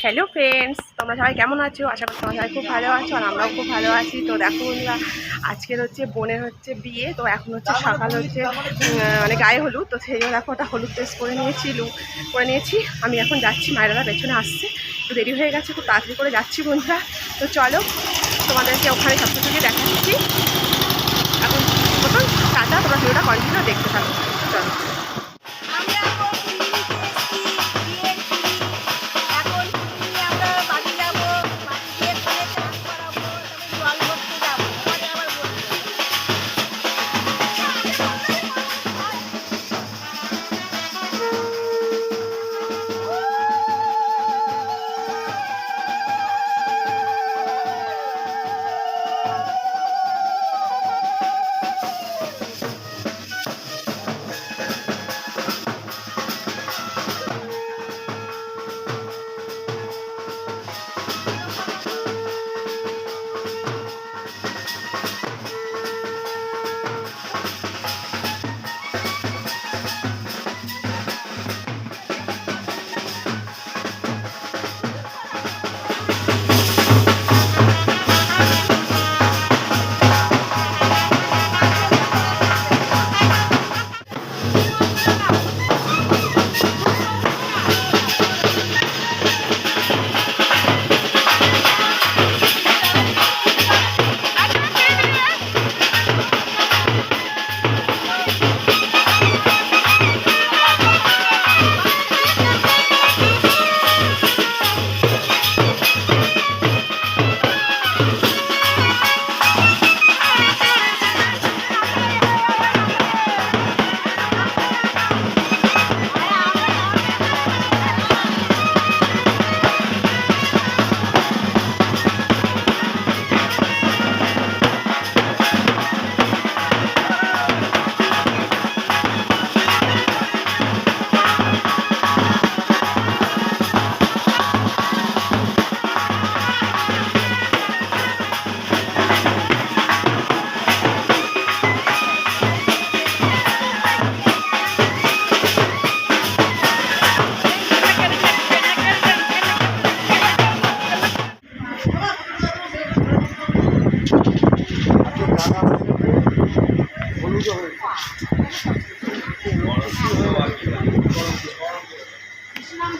Hello friends, তোমরা সবাই কেমন আছো? আশা করি তোমরা সবাই খুব ভালো আছো আর আমরাও খুব ভালো আছি। তো দেখো বন্ধুরা, আজকের হচ্ছে বোনের হচ্ছে বিয়ে। তো এখন হচ্ছে সকাল হচ্ছে মানে গায়ে হলুদ। তো সেই জন্য দেখো ওটা হলুদ টেস্ট করে নিয়েছি। আমি এখন যাচ্ছি, মায়েরা পেছনে আসছে, তো দেরি হয়ে গেছে, খুব তাড়াতাড়ি করে যাচ্ছি বন্ধুরা। তো চলো তোমাদেরকে ওখানে সব কিছুকে দেখাচ্ছি। এখন প্রথম টাটা, তোমরা ভিডিওটা কন্টিনিউ দেখতে থাকো। চলো।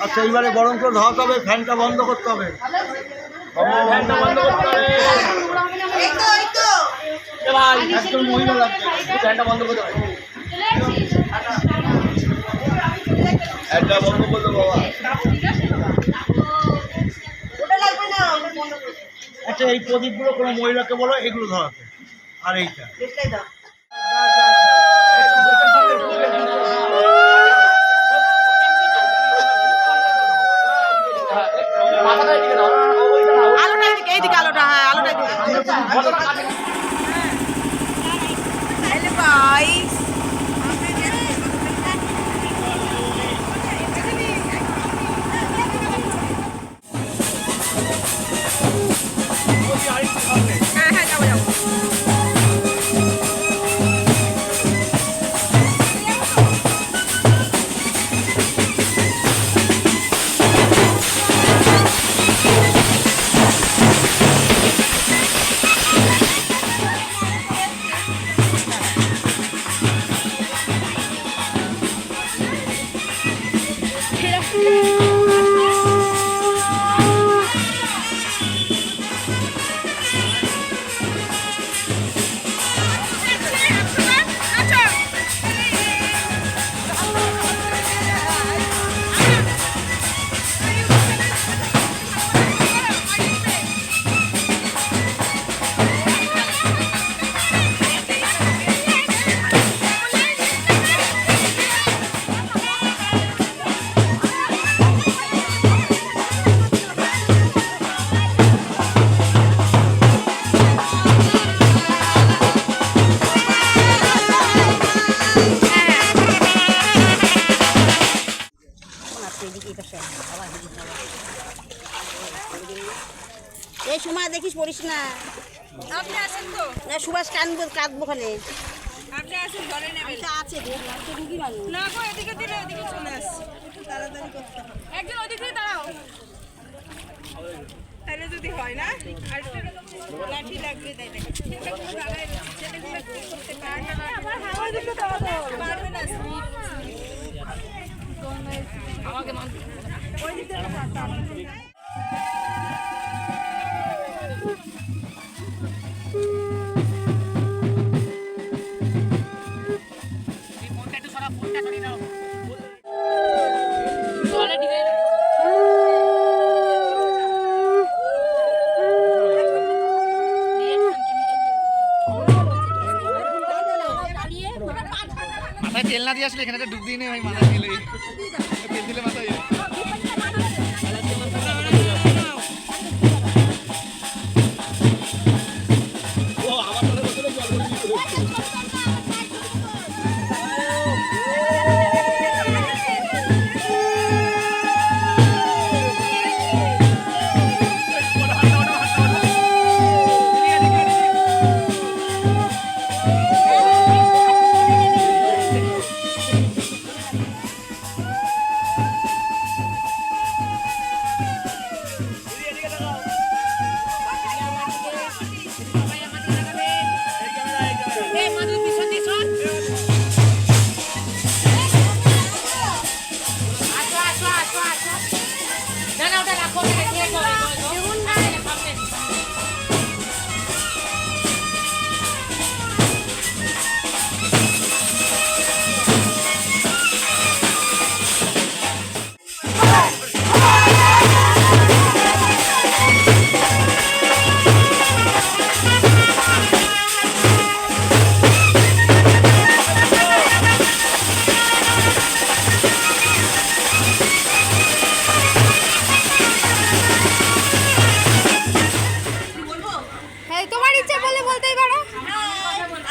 আচ্ছা, এইবারে গরম করে ধোয়াতে হবে, ফ্যানটা বন্ধ করতে হবে। ফ্যানটা বন্ধ করতে হবে। একজন মহিলা লাগবে, ফ্যানটা বন্ধ করতে হবে। ফ্যানটা বন্ধ করতে বাবা। আচ্ছা, এই প্রদীপগুলো কোনো মহিলাকে বলো এগুলো ধরাতে, আর এইটা আলোটা এইদিকে, আলোটা, হ্যাঁ আলোটা এইদিকে। হ্যালো গাইস, হ্যাঁ হ্যাঁ যাবো। এই সময় দেখিস পড়িস না। আপনি আসেন তো? না, সুভাষ কাঁদবো ওখানে। আপনি আসেন, ধরে নেবেন। আছে রুগী মানুষ। না গো, এদিকে দিলে ওদিকে চলে আসছে, একটু তাড়াতাড়ি করতে হবে। একজন ওদিক থেকে দাঁড়াও। করতে হয় না আর একটা লাঠি লাগবে তাই না ছেলেগুলো দাঁড়ায় রয়েছে ছেলেগুলো কি করতে পারবে না আবার হাওয়া দিতে পারবে না আমাকে মানতে ওই দিকে মাথায় তেল না দিয়ে আসলে এখানে ডুব দিয়ে নেই ভাই মাথায় দিলে তেল দিলে মাথায়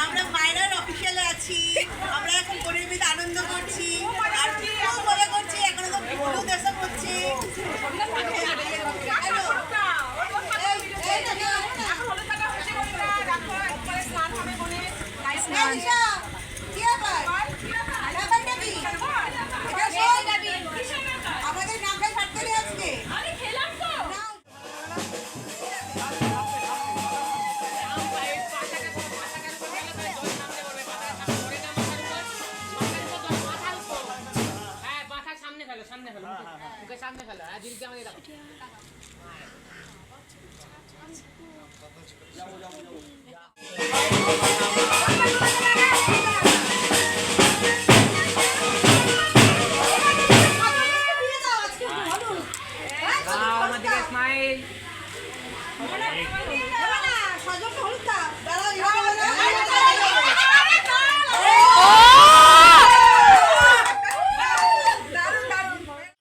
আমরা মাইনর অফিসিয়ালে আছি আমরা এখন পরিবেশ আনন্দ করছি আর খুব মজা করছি এখন তো হলুদ এসব করছি আমাদের নামটা ছাড়তে আজকে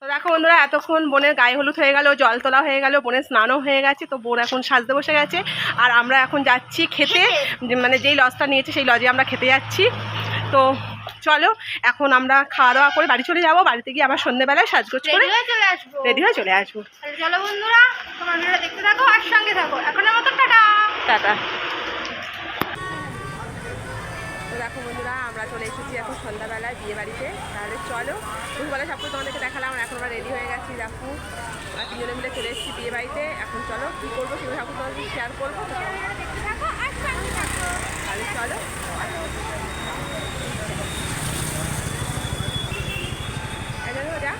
তো দেখো বন্ধুরা, এতক্ষণ বোনের গায়ে হলুদ হয়ে গেল, জল তোলা হয়ে গেল, বোনের স্নানও হয়ে গেছে। তো বোন এখন সাজতে বসে গেছে আর আমরা এখন যাচ্ছি খেতে, মানে যেই লজটা নিয়েছে সেই লজে আমরা খেতে যাচ্ছি। তো চলো এখন আমরা খাওয়া দাওয়া করে বাড়ি চলে যাবো। বাড়িতে গিয়ে আবার সন্ধ্যেবেলায় সাজগোজ করে রেডি হয়ে চলে আসবো। চলো বন্ধুরা, তোমরা ভিডিওটা দেখতে থাকো আর সঙ্গে থাকো। এখনের মতো টাটা টাটা। তো দেখো বন্ধুরা, আমরা চলে এসেছি এখন সন্ধ্যাবেলায় বিয়ে বাড়িতে। তাহলে চলো, দুপুরবেলা সব তোমাদেরকে দেখালাম, এখন আমরা রেডি হয়ে গেছি। দেখো আর তিনজনে মিলে চলে এসেছি বিয়ে বাড়িতে। এখন চলো কী করবো সেগুলো সব তোমাদের শেয়ার করবো। দেখতে থাকো আর সঙ্গে থাকো। তাহলে চলো। যা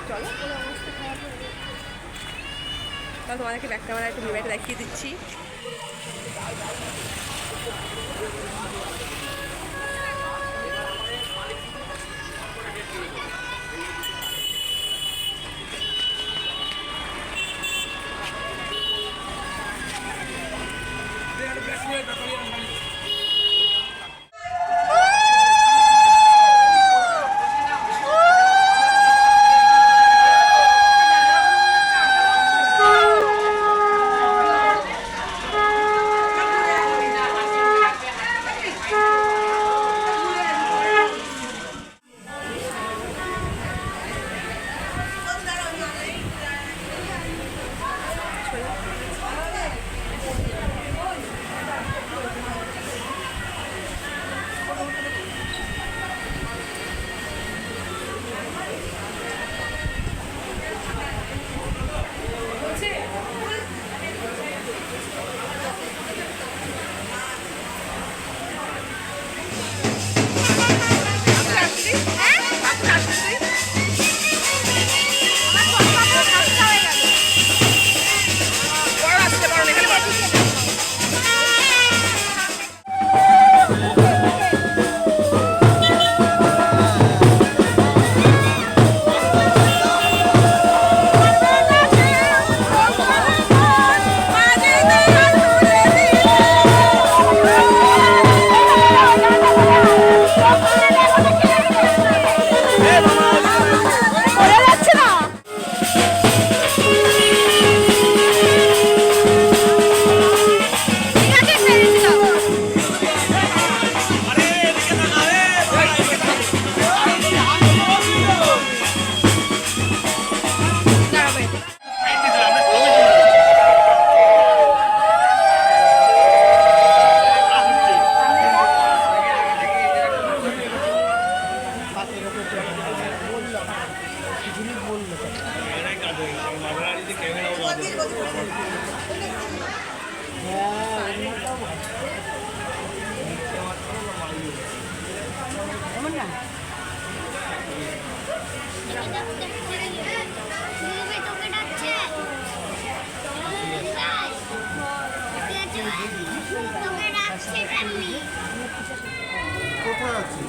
চলো, তোমাদেরকে ব্যাক ক্যামেরায় একটু বিয়ে দেখিয়ে দিচ্ছি। কোথায় আছি?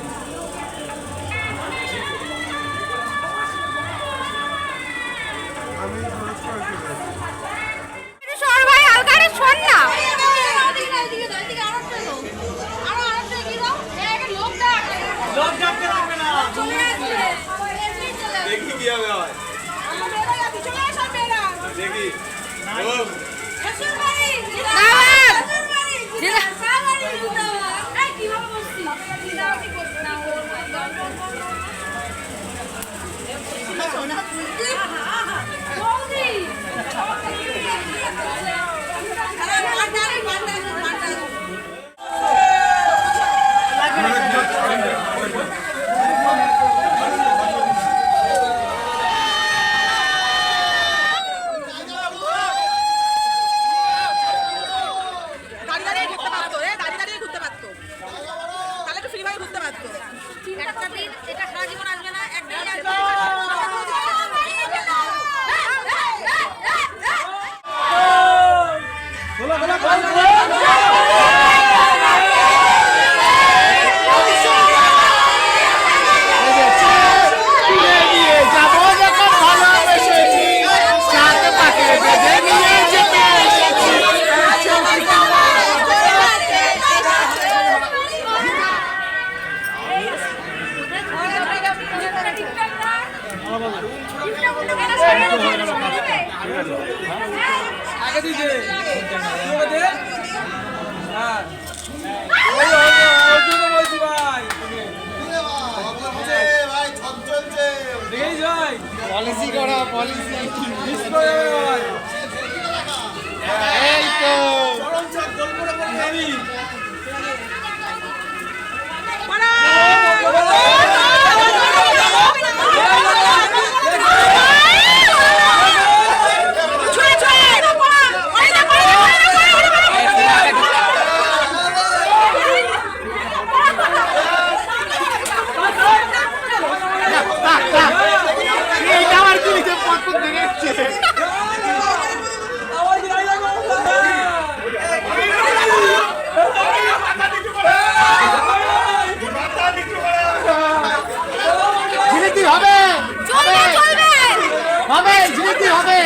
আমি সর ভাই হালকা রে শোন না দেখি কি হবে হয় দেখি আগে দিছে হ্যাঁ বলছি ভাই ভাই ছক চলছে দেখেই ভাই পলিসি করা পলিসি মিস করে ভাই এই তো চরম ছক গোল করে বলি আমি এইটা আমার কি লিখে পটপট দেখেছে জিনিতি হবে হবে জিনিতি হবে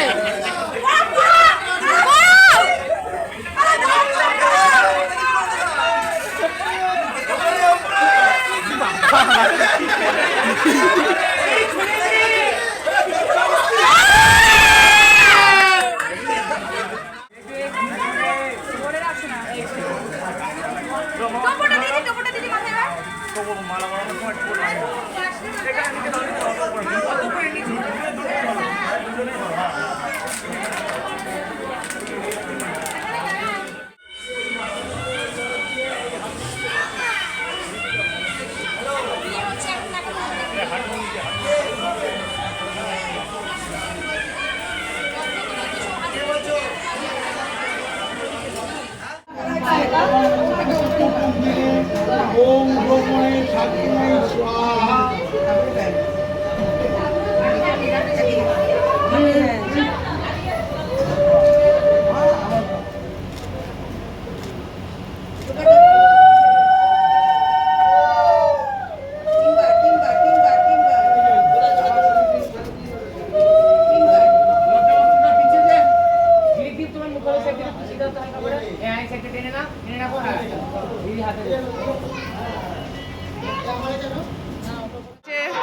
ওম ব্রহ্মণে ঠাকুরে স্বাহা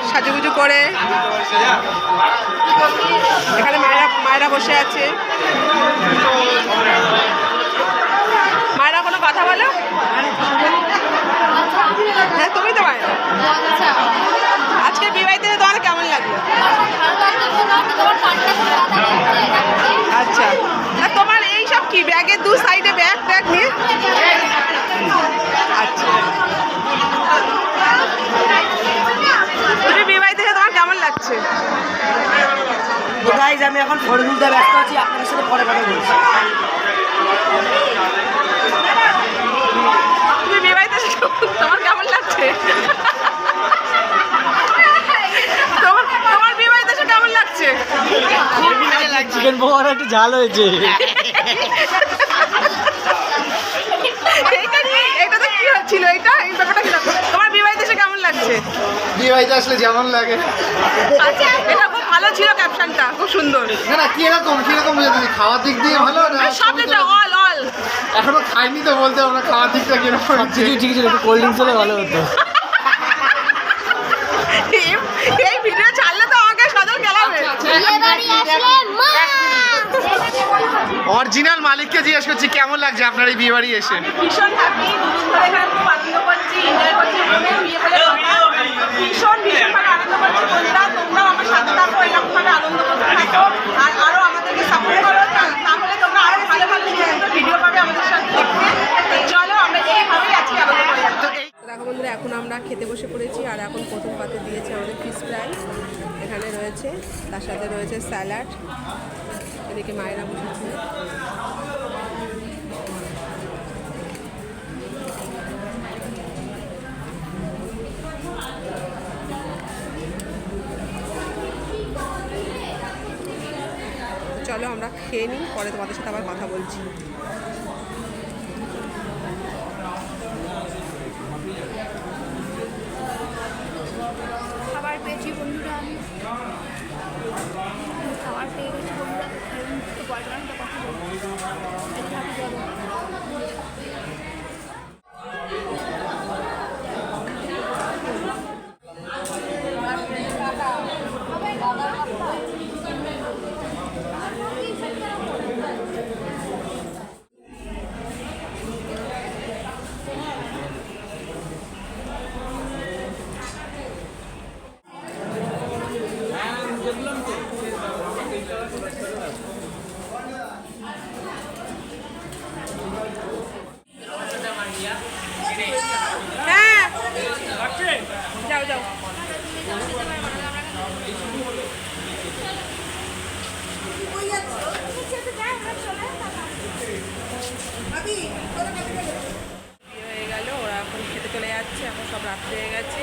সাজুগুজু করে এখানে মায়েরা বসে আছে। মায়েরা কোনো কথা বলো? হ্যাঁ তুমি তো মায়েরা। আজকে বিবাহিত তোমার কেমন লাগলো? আচ্ছা, আর তোমার এই সব কি ব্যাগের দু সাইডে ব্যাগ ট্যাগ নিয়ে? আচ্ছা, তুমি বিবাহিত তোমার কেমন লাগছে? গাইজ গাইজ আমি এখন ফটো তুলতে ব্যস্ত আছি, আপনাদের সাথে পরে কথা বলছি। তুমি বিয়ে বাড়িতে এসেছো, তোমার কেমন লাগছে? তোমার বিয়ে বাড়িতে এসে কেমন লাগছে? চিকেন পকোড়া একটু ঝাল হয়েছে। এইটাতে কি হচ্ছিল? এই ব্যাপারটা কি? তোমার বিয়ে বাড়িতে এসে কেমন লাগছে? বিয়ে বাড়িতে আসলে যেমন লাগে। আচ্ছা, এটা খুব ভালো ছিল, ক্যাপশনটা খুব সুন্দর। না না, কিরকম বুঝাতে, খাওয়ার দিক দিয়ে ভালো না? সব দিকটা অল এখনো খাইনি তো বলতে আমরা খাওয়ার দিকটা কিরকম। ঠিক ছিল, একটু কোল্ড ড্রিঙ্কস হলে ভালো হতো। এই ভিডিও ছাড়লে তো আমাকে সদল গেলাবে। অরিজিনাল মালিককে জিজ্ঞেস করছি কেমন লাগছে আপনার এই বিয়ে বাড়ি এসে? ভীষণ হ্যাপি, দুদিন ধরে এখানে খুব আনন্দ করছি, এনজয় করছি। বোনের বিয়ে বলে কথা, ভীষণ ভাবে আনন্দ করছি। বন্ধুরা তোমরাও আমার সাথে থাকো, এরকম ভাবে আনন্দ করতে থাকো, আর আরো আমাদেরকে সাপোর্ট করো, তাহলে তোমরা আরো ভালো ভালো ভিডিও পাবে আমাদের সাথে দেখতে। চলো আমরা এইভাবেই আজকে আনন্দ করি। দেখো বন্ধুরা, এখন আমরা খেতে বসে পড়েছি, আর এখন প্রথম পাতে দিয়েছে আমাদের ফিশ ফ্রাই, এখানে রয়েছে, তার সাথে রয়েছে স্যালাড, এদিকে মায়েরা বসেছে। চলো আমরা খেয়ে নিই, পরে তোমাদের সাথে আবার কথা বলছি। খাবার পেয়েছি বন্ধুরা, আমি খাবার পেয়ে গেছি বন্ধুরা। তো বয়ফ্রেন্ড তো কথা বলবো, হ্যাঁ, যাও যাও। হয়ে গেল, ওরা এখন খেতে চলে যাচ্ছে, এখন সব রাত্রি হয়ে গেছে,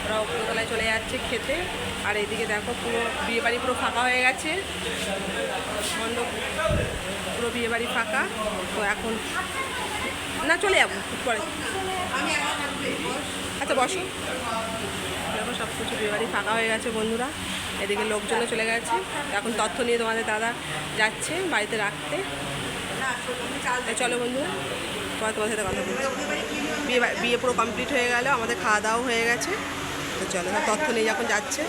ওরা উপরতলায় চলে যাচ্ছে খেতে। আর এইদিকে দেখো পুরো বিয়ে বাড়ি পুরো ফাঁকা হয়ে গেছে, মণ্ডপ পুরো বিয়ে বাড়ি ফাঁকা। তো এখন না চলে যাবো পরে, আচ্ছা বসো। দেখো সব কিছু বিয়ে বাড়ি ফাঁকা হয়ে গেছে বন্ধুরা, এদিকে লোকজনও চলে গেছে। এখন তথ্য নিয়ে তোমাদের দাদা যাচ্ছে বাড়িতে রাখতে। চলো বন্ধুরা, পরে তোমার সাথে কথা বলছি। বিয়ে পুরো কমপ্লিট হয়ে গেল, আমাদের খাওয়া দাওয়া হয়ে গেছে। তো চলো, তথ্য নিয়ে যখন যাচ্ছে।